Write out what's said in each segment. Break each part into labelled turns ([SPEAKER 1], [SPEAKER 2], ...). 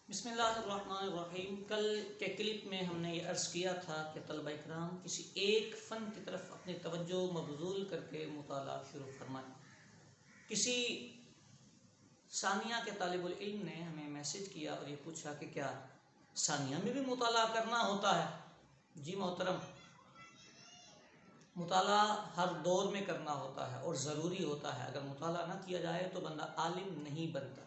[SPEAKER 1] بسم اللہ الرحمن الرحیم۔ کل کے کلپ میں ہم نے یہ عرض کیا تھا کہ طلبہ کرام کسی ایک فن کی طرف اپنی توجہ مبذول کر کے مطالعہ شروع فرمائیں۔ کسی ثانیہ کے طالب العلم نے ہمیں میسج کیا اور یہ پوچھا کہ کیا ثانیہ میں بھی مطالعہ کرنا ہوتا ہے؟ جی محترم، مطالعہ ہر دور میں کرنا ہوتا ہے اور ضروری ہوتا ہے۔ اگر مطالعہ نہ کیا جائے تو بندہ عالم نہیں بنتا۔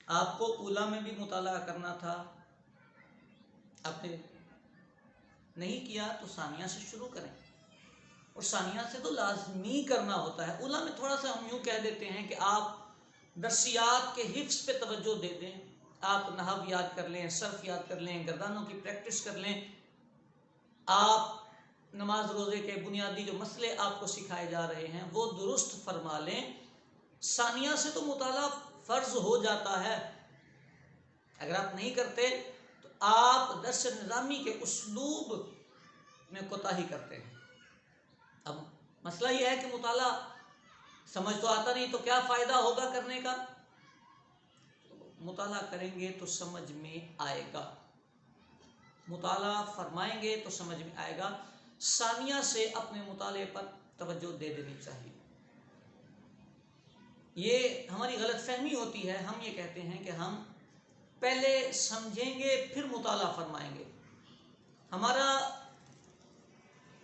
[SPEAKER 1] آپ کو اولا میں بھی مطالعہ کرنا تھا، آپ نے نہیں کیا تو ثانیہ سے شروع کریں، اور ثانیہ سے تو لازمی کرنا ہوتا ہے۔ اولا میں تھوڑا سا ہم یوں کہہ دیتے ہیں کہ آپ درسیات کے حفظ پہ توجہ دے دیں، آپ نحو یاد کر لیں، صرف یاد کر لیں، گردانوں کی پریکٹس کر لیں، آپ نماز روزے کے بنیادی جو مسئلے آپ کو سکھائے جا رہے ہیں وہ درست فرما لیں۔ ثانیہ سے تو مطالعہ فرض ہو جاتا ہے۔ اگر آپ نہیں کرتے تو آپ درس نظامی کے اسلوب میں کوتاہی کرتے ہیں۔ اب مسئلہ یہ ہے کہ مطالعہ سمجھ تو آتا نہیں تو کیا فائدہ ہوگا کرنے کا؟ مطالعہ کریں گے تو سمجھ میں آئے گا، مطالعہ فرمائیں گے تو سمجھ میں آئے گا۔ ثانیہ سے اپنے مطالعے پر توجہ دے دینی چاہیے۔ یہ ہماری غلط فہمی ہوتی ہے، ہم یہ کہتے ہیں کہ ہم پہلے سمجھیں گے پھر مطالعہ فرمائیں گے۔ ہمارا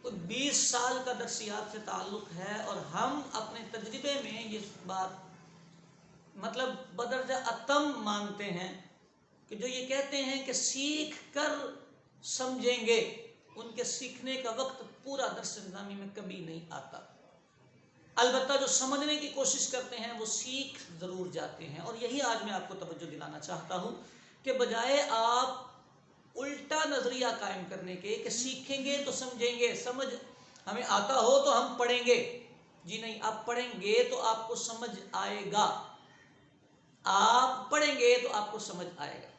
[SPEAKER 1] 20 سال کا درسیات سے تعلق ہے اور ہم اپنے تجربے میں یہ بات مطلب بدرجہ اتم مانتے ہیں کہ جو یہ کہتے ہیں کہ سیکھ کر سمجھیں گے، ان کے سیکھنے کا وقت پورا درس نظامی میں کبھی نہیں آتا۔ البتہ جو سمجھنے کی کوشش کرتے ہیں وہ سیکھ ضرور جاتے ہیں، اور یہی آج میں آپ کو توجہ دلانا چاہتا ہوں کہ بجائے آپ الٹا نظریہ قائم کرنے کے کہ سیکھیں گے تو سمجھیں گے، سمجھ ہمیں آتا ہو تو ہم پڑھیں گے، جی نہیں، آپ پڑھیں گے تو آپ کو سمجھ آئے گا، آپ پڑھیں گے تو آپ کو سمجھ آئے گا۔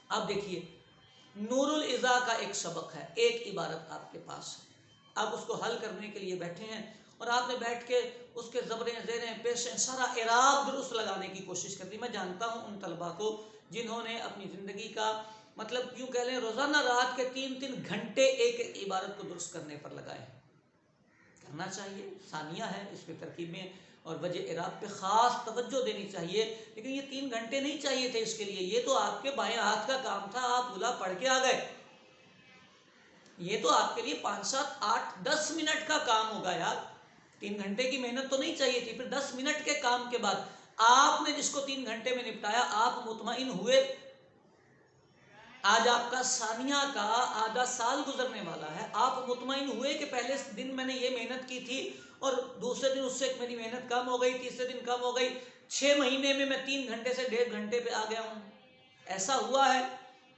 [SPEAKER 1] آپ دیکھیے، نور العزا کا ایک سبق ہے، ایک عبارت آپ کے پاس ہے، آپ اس کو حل کرنے کے لیے بیٹھے ہیں اور آپ نے بیٹھ کے اس کے زبریں زیریں پیشیں سارا اعراب درست لگانے کی کوشش کرتی۔ میں جانتا ہوں ان طلباء کو جنہوں نے اپنی زندگی کا مطلب یوں کہہ لیں روزانہ رات کے 3 گھنٹے ایک ایک عبارت کو درست کرنے پر لگائے ہیں۔ کرنا چاہیے، ثانیہ ہے، اس پہ ترکیب میں اور وجہ اعراب پہ خاص توجہ دینی چاہیے، لیکن یہ 3 گھنٹے نہیں چاہیے تھے اس کے لیے، یہ تو آپ کے بائیں ہاتھ کا کام تھا، آپ بلا پڑھ کے آ گئے۔ یہ تو آپ کے لیے 5 7 8 10 منٹ کا کام ہوگا یار، 3 گھنٹے کی محنت تو نہیں چاہیے تھی۔ پھر 10 منٹ کے کام کے بعد آپ نے جس کو 3 گھنٹے میں نپٹایا، آپ مطمئن ہوئے۔ آج آپ کا ثانیہ کا آدھا سال گزرنے والا ہے، آپ مطمئن ہوئے کہ پہلے دن میں نے یہ محنت کی تھی اور دوسرے دن اس سے میری محنت کم ہو گئی، تیسرے دن کم ہو گئی، 6 مہینے میں 3 گھنٹے سے 1.5 گھنٹے پہ آ گیا ہوں۔ ایسا ہوا ہے؟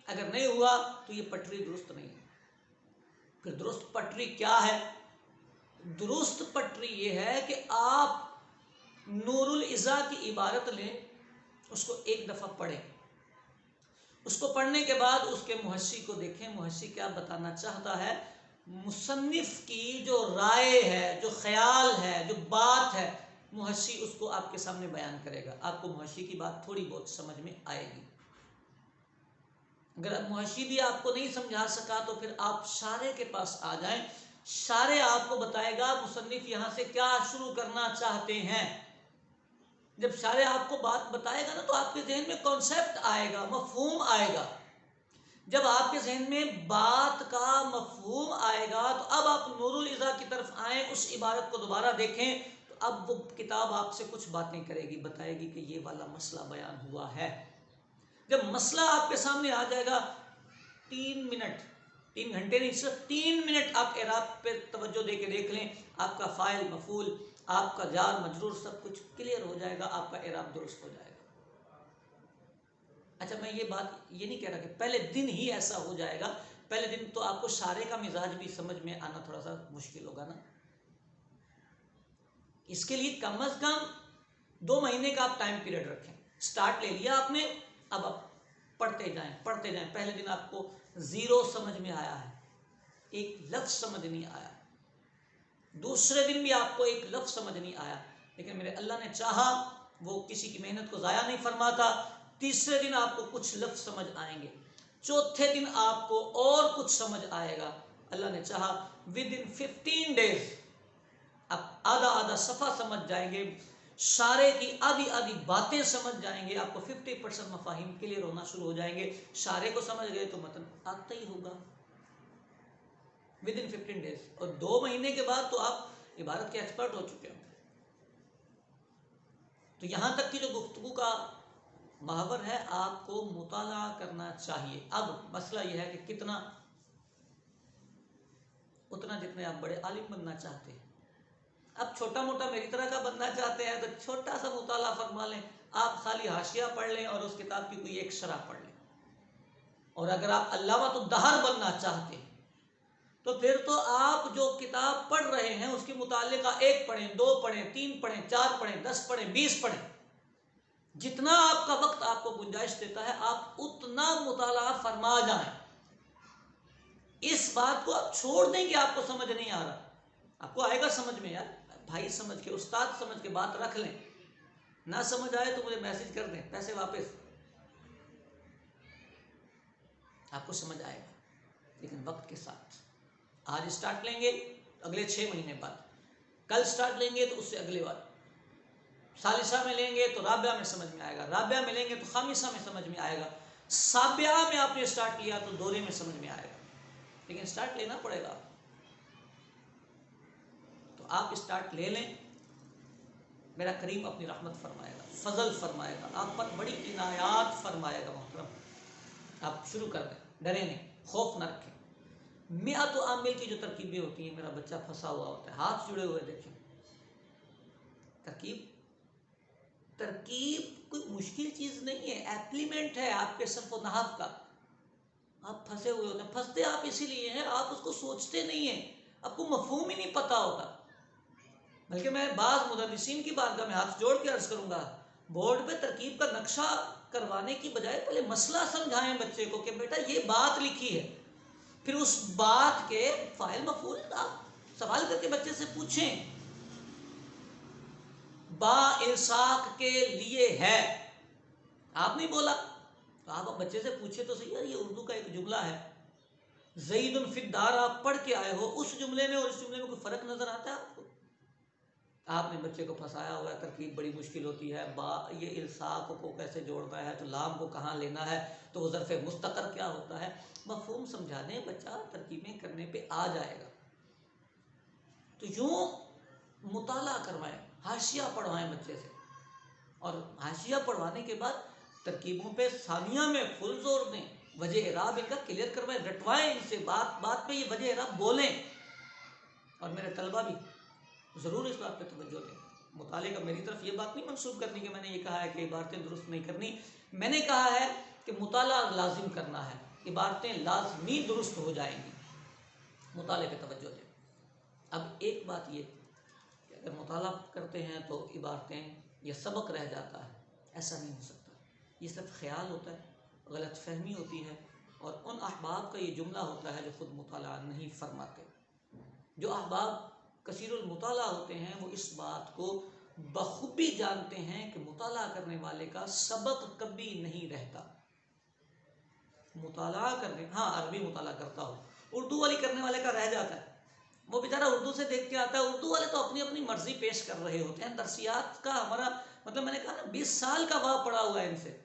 [SPEAKER 1] اگر نہیں ہوا تو یہ پٹری درست نہیں ہے۔ پھر درست پٹری کیا ہے؟ درست پٹری یہ ہے کہ آپ نور العزا کی عبارت لیں، اس کو ایک دفعہ پڑھیں، اس کو پڑھنے کے بعد اس کے محشی کو دیکھیں، محشی کیا بتانا چاہتا ہے، مصنف کی جو رائے ہے، جو خیال ہے، جو بات ہے، محشی اس کو آپ کے سامنے بیان کرے گا۔ آپ کو محشی کی بات تھوڑی بہت سمجھ میں آئے گی۔ اگر محشی بھی آپ کو نہیں سمجھا سکا تو پھر آپ شارح کے پاس آ جائیں، شارح آپ کو بتائے گا مصنف یہاں سے کیا شروع کرنا چاہتے ہیں۔ جب شارح آپ کو بات بتائے گا نا تو آپ کے ذہن میں کانسیپٹ آئے گا، مفہوم آئے گا۔ جب آپ کے ذہن میں بات کا مفہوم آئے گا تو اب آپ نور العزا کی طرف آئیں، اس عبارت کو دوبارہ دیکھیں تو اب وہ کتاب آپ سے کچھ باتیں کرے گی، بتائے گی کہ یہ والا مسئلہ بیان ہوا ہے۔ جب مسئلہ آپ کے سامنے آ جائے گا، 3 منٹ، 3 گھنٹے نہیں، صرف 3 منٹ آپ اعراب پہ توجہ دے کے دیکھ لیں، آپ کا فاعل مفعول، آپ کا جار مجرور سب کچھ کلیئر ہو جائے گا، آپ کا اعراب درست ہو جائے گا۔ اچھا، میں یہ بات یہ نہیں کہہ رہا کہ پہلے دن ہی ایسا ہو جائے گا، پہلے دن تو آپ کو شارح کا مزاج بھی سمجھ میں آنا تھوڑا سا مشکل ہوگا نا۔ اس کے لیے کم از کم 2 مہینے کا آپ ٹائم پیریڈ رکھیں۔ سٹارٹ لے لیا آپ نے، اب آپ پڑھتے جائیں پڑھتے جائیں۔ پہلے دن آپ کو 0 سمجھ میں آیا ہے، ایک لفظ سمجھ نہیں آیا، دوسرے دن بھی آپ کو ایک لفظ سمجھ نہیں آیا، لیکن میرے اللہ نے چاہا وہ کسی کی محنت کو ضائع نہیں فرماتا، تیسرے دن آپ کو کچھ لفظ سمجھ آئیں گے، چوتھے دن آپ کو اور کچھ سمجھ آئے گا، اللہ نے چاہا ود ان 15 days آپ آدھا آدھا صفحہ سمجھ جائیں گے، شارے کی آدھی آدھی باتیں سمجھ جائیں گے، آپ کو 50% مفاہیم کلیئر ہونا شروع ہو جائیں گے، شارے کو سمجھ گئے تو متن آتا ہی ہوگا ود ان 15 days، اور 2 مہینے کے بعد تو آپ عبارت کے ایکسپرٹ ہو چکے ہوں۔ تو یہاں تک کی جو گفتگو کا محور ہے، آپ کو مطالعہ کرنا چاہیے۔ اب مسئلہ یہ ہے کہ کتنا، اتنا جتنے آپ بڑے عالم بننا چاہتے ہیں۔ اب چھوٹا موٹا میری طرح کا بننا چاہتے ہیں تو چھوٹا سا مطالعہ فرما لیں، آپ خالی حاشیہ پڑھ لیں اور اس کتاب کی کوئی ایک شرح پڑھ لیں۔ اور اگر آپ علامۃ الدہر بننا چاہتے ہیں تو پھر تو آپ جو کتاب پڑھ رہے ہیں اس کے متعلقہ 1 پڑھیں، 2 پڑھیں، 3 پڑھیں، 4 پڑھیں، 10 پڑھیں، 20 پڑھیں، جتنا آپ کا وقت آپ کو گنجائش دیتا ہے آپ اتنا مطالعہ فرما جائیں۔ اس بات کو آپ چھوڑ دیں کہ آپ کو سمجھ نہیں آ رہا، آپ کو آئے گا سمجھ میں، یار بھائی سمجھ کے، استاد سمجھ کے بات رکھ لیں، نہ سمجھ آئے تو مجھے میسج کر دیں، پیسے واپس، آپ کو سمجھ آئے گا، لیکن وقت کے ساتھ۔ آج اسٹارٹ لیں گے اگلے 6 مہینے بعد، کل اسٹارٹ لیں گے تو اس سے اگلے بار، ثالثہ میں لیں گے تو رابعہ میں سمجھ میں آئے گا، رابعہ میں لیں گے تو خامسہ میں سمجھ میں آئے گا، سابعہ میں آپ نے اسٹارٹ لیا تو دورے میں سمجھ میں آئے گا، لیکن اسٹارٹ لینا پڑے گا۔ تو آپ اسٹارٹ لے لیں، میرا کریم اپنی رحمت فرمائے گا، فضل فرمائے گا، آپ پر بڑی عنایات فرمائے گا محترم۔ آپ شروع کر دیں، ڈریں نہیں، خوف نہ رکھیں۔ 100 عامل کی جو ترکیبیں ہوتی ہیں، میرا بچہ پھنسا ہوا ہوتا ہے، ہاتھ جڑے ہوئے دیکھیں، ترکیب کوئی مشکل چیز نہیں ہے، ایپلیمنٹ ہے آپ کے صرف و نحو کا۔ آپ پھنسے ہوئے ہوتے ہیں، پھنستے آپ اسی لیے ہیں، آپ اس کو سوچتے نہیں ہیں، آپ کو مفہوم ہی نہیں پتا ہوتا۔ بلکہ میں بعض مدرسین کی بارگاہ میں ہاتھ جوڑ کے عرض کروں گا، بورڈ پہ ترکیب کا نقشہ کروانے کی بجائے پہلے مسئلہ سمجھائیں بچے کو کہ بیٹا یہ بات لکھی ہے، پھر اس بات کے فاعل مفعول آپ سوال کر کے بچے سے پوچھیں۔ با الصاق کے لیے ہے، آپ نہیں بولا تو آپ بچے سے پوچھے تو صحیح، یار یہ اردو کا ایک جملہ ہے، زید فی الدار آپ پڑھ کے آئے ہو، اس جملے میں اور اس جملے میں کوئی فرق نظر آتا ہے آپ کو؟ آپ نے بچے کو پھنسایا ہوا ہے، ترکیب بڑی مشکل ہوتی ہے، با یہ الصاق کو کیسے جوڑنا ہے، تو لام کو کہاں لینا ہے، تو وہ ظرف مستقر کیا ہوتا ہے، مفہوم سمجھا دیں، بچہ ترکیبیں کرنے پہ آ جائے گا۔ تو یوں مطالعہ کروائیں، حاشیہ پڑھوائیں بچے سے، اور حاشیہ پڑھوانے کے بعد ترکیبوں پہ ثانیہ میں فل زور دیں، وجہ اعراب ان کا کلیئر کروائیں، رٹوائیں ان سے، بات بات پہ یہ وجہ اعراب بولیں۔ اور میرے طلبہ بھی ضرور اس بات پہ توجہ دیں، مطالعے کا میری طرف یہ بات نہیں منسوخ کرنی کہ میں نے یہ کہا ہے کہ عبارتیں درست نہیں کرنی، میں نے کہا ہے کہ مطالعہ لازم کرنا ہے، عبارتیں لازمی درست ہو جائیں گی، مطالعے پہ توجہ دیں۔ اب ایک بات یہ کہ اگر مطالعہ کرتے ہیں تو عبارتیں یا سبق رہ جاتا ہے، ایسا نہیں ہو سکتا، یہ صرف خیال ہوتا ہے، غلط فہمی ہوتی ہے، اور ان احباب کا یہ جملہ ہوتا ہے جو خود مطالعہ نہیں فرماتے۔ جو احباب کثیر المطالعہ ہوتے ہیں وہ اس بات کو بخوبی جانتے ہیں کہ مطالعہ کرنے والے کا سبق کبھی نہیں رہتا۔ مطالعہ کرنے، ہاں عربی مطالعہ کرتا ہو، اردو والی کرنے والے کا رہ جاتا ہے، وہ بیچارہ اردو سے دیکھ کے آتا ہے، اردو والے تو اپنی اپنی مرضی پیش کر رہے ہوتے ہیں، درسیات کا ہمارا مطلب، میں نے کہا نا 20 سال کا واہ پڑا ہوا ہے ان سے،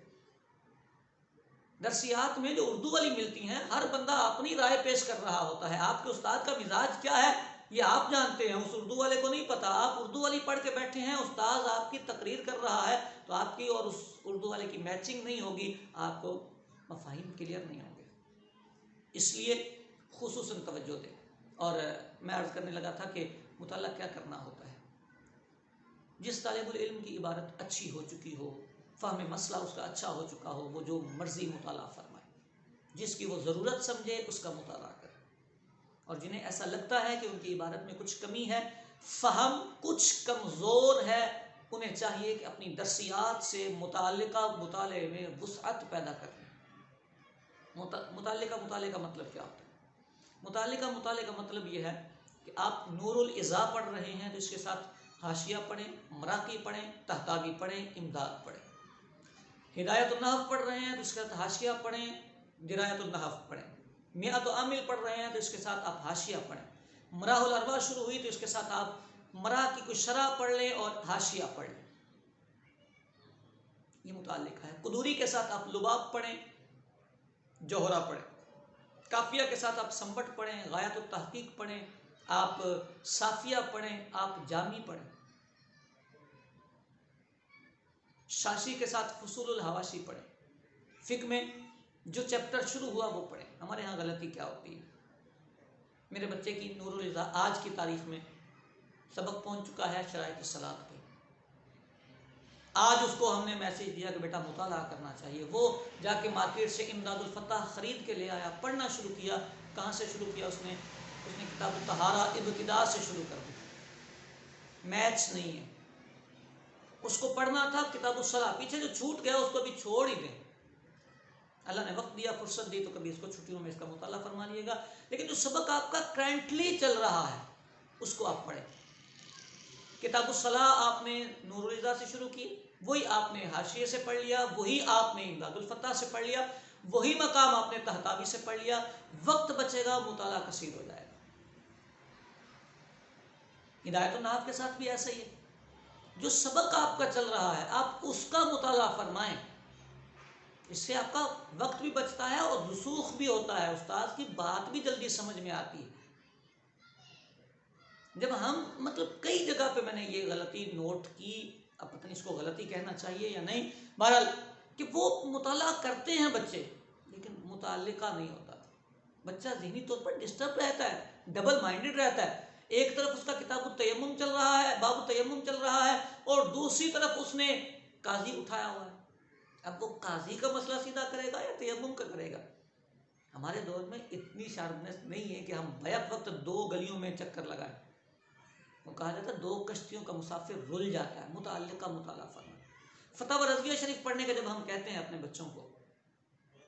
[SPEAKER 1] درسیات میں جو اردو والی ملتی ہیں ہر بندہ اپنی رائے پیش کر رہا ہوتا ہے، آپ کے استاد کا مزاج کیا ہے یہ آپ جانتے ہیں، اس اردو والے کو نہیں پتا، آپ اردو والی پڑھ کے بیٹھے ہیں، استاد آپ کی تقریر کر رہا ہے تو آپ کی اور اس اردو والے کی میچنگ نہیں ہوگی، آپ کو مفاہیم کلیئر نہیں ہوں گے، اس لیے خصوصاً توجہ دیں۔ اور میں عرض کرنے لگا تھا کہ مطالعہ کیا کرنا ہوتا ہے، جس طالب العلم کی عبارت اچھی ہو چکی ہو، فہم مسئلہ اس کا اچھا ہو چکا ہو، وہ جو مرضی مطالعہ فرمائے، جس کی وہ ضرورت سمجھے اس کا مطالعہ کرے، اور جنہیں ایسا لگتا ہے کہ ان کی عبارت میں کچھ کمی ہے، فہم کچھ کمزور ہے، انہیں چاہیے کہ اپنی درسیات سے متعلقہ مطالعے میں وسعت پیدا کریں۔ مطالعے کا مطلب کیا ہوتا ہے؟ مطالعے کا مطلب یہ ہے کہ آپ نور الازا پڑھ رہے ہیں تو اس کے ساتھ حاشیہ پڑھیں، مراقی پڑھیں، تحتاوی پڑھیں، امداد پڑھیں۔ ہدایت النحو پڑھ رہے ہیں تو اس کے ساتھ حاشیہ پڑھیں، درایت النحو پڑھیں. میعت عامل پڑھ رہے ہیں تو اس کے ساتھ آپ حاشیہ پڑھیں. مراح الاربع شروع ہوئی تو اس کے ساتھ آپ مراح کی کوئی شرح پڑھ لیں اور حاشیہ پڑھ لیں. یہ متعلقہ ہے. قدوری کے ساتھ آپ لباب پڑھیں، جوہرہ پڑھیں. کافیہ کے ساتھ آپ سنبٹ پڑھیں، غایت التحقیق پڑھیں، آپ صافیہ پڑھیں، آپ جامی پڑھیں. شاشی کے ساتھ فصول الحواشی پڑھیں. فقہ میں جو چیپٹر شروع ہوا وہ پڑھیں. ہمارے ہاں غلطی کیا ہوتی ہے؟ میرے بچے کی نور الرضا آج کی تاریخ میں سبق پہنچ چکا ہے شرائط الصلاۃ پہ. آج اس کو ہم نے میسج دیا کہ بیٹا مطالعہ کرنا چاہیے. وہ جا کے مارکیٹ سے امداد الفتح خرید کے لے آیا، پڑھنا شروع کیا. کہاں سے شروع کیا اس نے کتاب الطہارہ ابتدا سے شروع کر دی. میچ نہیں ہے، اس کو پڑھنا تھا کتاب الصلاۃ. پیچھے جو چھوٹ گیا اس کو ابھی چھوڑ ہی دیں. اللہ نے وقت دیا، فرصت دی، تو کبھی اس کو چھٹیوں میں اس کا مطالعہ فرما لیے گا. لیکن جو سبق آپ کا کرنٹلی چل رہا ہے اس کو آپ پڑھیں. کتاب الصلاۃ آپ نے نور الرضا سے شروع کی، وہی آپ نے حاشیے سے پڑھ لیا، وہی آپ نے امداد الفتح سے پڑھ لیا، وہی مقام آپ نے طحطاوی سے پڑھ لیا. وقت بچے گا، مطالعہ کثیر ہو جائے گا. ہدایت النحو کے ساتھ بھی ایسا ہی ہے. جو سبق آپ کا چل رہا ہے آپ اس کا مطالعہ فرمائیں. اس سے آپ کا وقت بھی بچتا ہے اور رسوخ بھی ہوتا ہے. استاد کی بات بھی جلدی سمجھ میں آتی ہے. جب ہم کئی جگہ پہ میں نے یہ غلطی نوٹ کی، اب پتہ نہیں اس کو غلطی کہنا چاہیے یا نہیں، بہرحال کہ وہ مطالعہ کرتے ہیں بچے لیکن متعلقہ نہیں ہوتا. بچہ ذہنی طور پر ڈسٹرب رہتا ہے، ڈبل مائنڈڈ رہتا ہے. ایک طرف اس کا کتاب التیمم چل رہا ہے، باب التیمم چل رہا ہے، اور دوسری طرف اس نے قاضی اٹھایا ہوا ہے. اب وہ قاضی کا مسئلہ سیدھا کرے گا یا تیمم کا کرے گا؟ ہمارے دور میں اتنی شارپنیس نہیں ہے کہ ہم بیک وقت 2 گلیوں میں چکر لگائیں. وہ کہا جاتا ہے 2 کشتیوں کا مسافر رل جاتا ہے. متعلقہ مطالعہ فرما. فتاوی رضویہ شریف پڑھنے کا جب ہم کہتے ہیں اپنے بچوں کو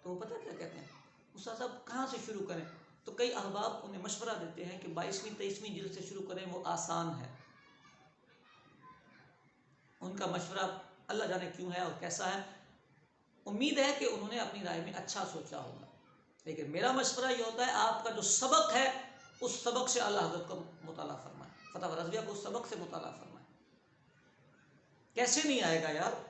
[SPEAKER 1] تو وہ پتہ کیا کہتے ہیں؟ استاد صاحب کہاں سے شروع کریں؟ تو کئی احباب انہیں مشورہ دیتے ہیں کہ 22ویں 23ویں جلد سے شروع کریں، وہ آسان ہے. ان کا مشورہ اللہ جانے کیوں ہے اور کیسا ہے. امید ہے کہ انہوں نے اپنی رائے میں اچھا سوچا ہوگا. لیکن میرا مشورہ یہ ہوتا ہے آپ کا جو سبق ہے اس سبق سے اللہ حضرت کو مطالعہ فرمائیں. فتاوی رضویہ کو اس سبق سے مطالعہ فرمائیں. کیسے نہیں آئے گا یار؟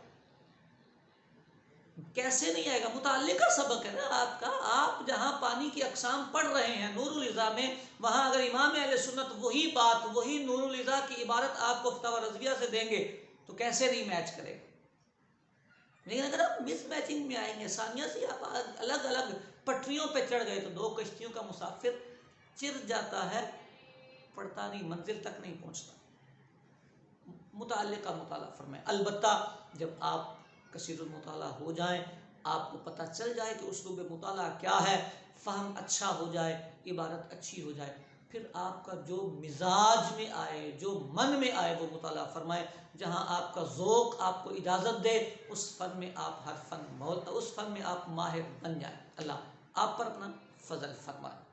[SPEAKER 1] کیسے نہیں آئے گا؟ متعلقہ سبق ہے نا آپ کا. آپ جہاں پانی کی اقسام پڑھ رہے ہیں نور الرضا میں، وہاں اگر امام اہل سنت وہی بات، وہی نور الرضا کی عبارت آپ کو فتاوی رضویہ سے دیں گے تو کیسے نہیں میچ کرے گا؟ لیکن اگر آپ مس میچنگ میں آئیں گے، ثانیہ سے آپ الگ الگ پٹریوں پہ چڑھ گئے تو 2 کشتیوں کا مسافر چر جاتا ہے، پڑتا نہیں، منزل تک نہیں پہنچتا. متعلقہ مطالعہ فرمائیں. البتہ جب آپ کثیر المطالعہ ہو جائیں، آپ کو پتہ چل جائے کہ اسلوب مطالعہ کیا ہے، فہم اچھا ہو جائے، عبارت اچھی ہو جائے، پھر آپ کا جو مزاج میں آئے، جو من میں آئے وہ مطالعہ فرمائے. جہاں آپ کا ذوق آپ کو اجازت دے اس فن میں آپ اس فن میں آپ ماہر بن جائیں. اللہ آپ پر اپنا فضل فرمائے.